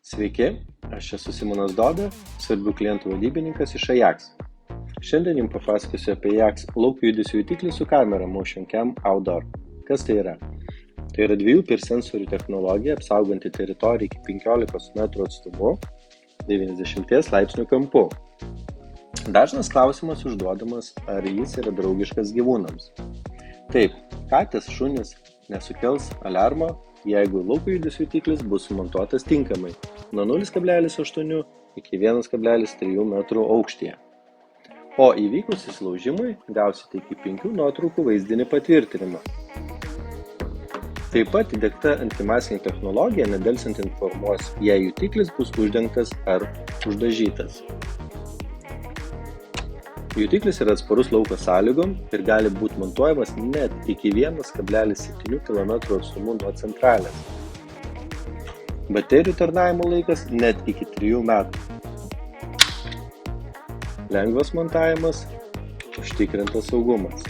Sveiki, aš esu Simonas Doda, svarbių klientų vadybininkas iš Ajax. Šiandien jums papasakosiu apie Ajax lauko judesių jutiklį su kamera Motion Cam Outdoor. Kas tai yra? Tai yra 2 per sensorių technologija apsauganti teritoriją iki 15 metrų atstumu 90 laipsnių kampu. Dažnas klausimas užduodamas, ar jis yra draugiškas gyvūnams. Taip, katės, šunys nesukels alarmo, jeigu lauko judesių jutiklis bus sumontuotas tinkamai nuo 0,8 iki 1,3 metrų aukštyje. O įvykus įsilaužimui gausite iki 5 nuotraukų vaizdinį patvirtinimą. Taip pat įdiegta antimasinė technologija nedelsiant informuos, jei jutiklis bus uždengtas ar uždažytas. Jutiklis yra atsparus lauko sąlygom ir gali būti montuojamas net iki 1,7 km atstumu nuo centralės. Baterijų tarnavimo laikas net iki 3 metų. Lengvas montavimas, užtikrintas saugumas.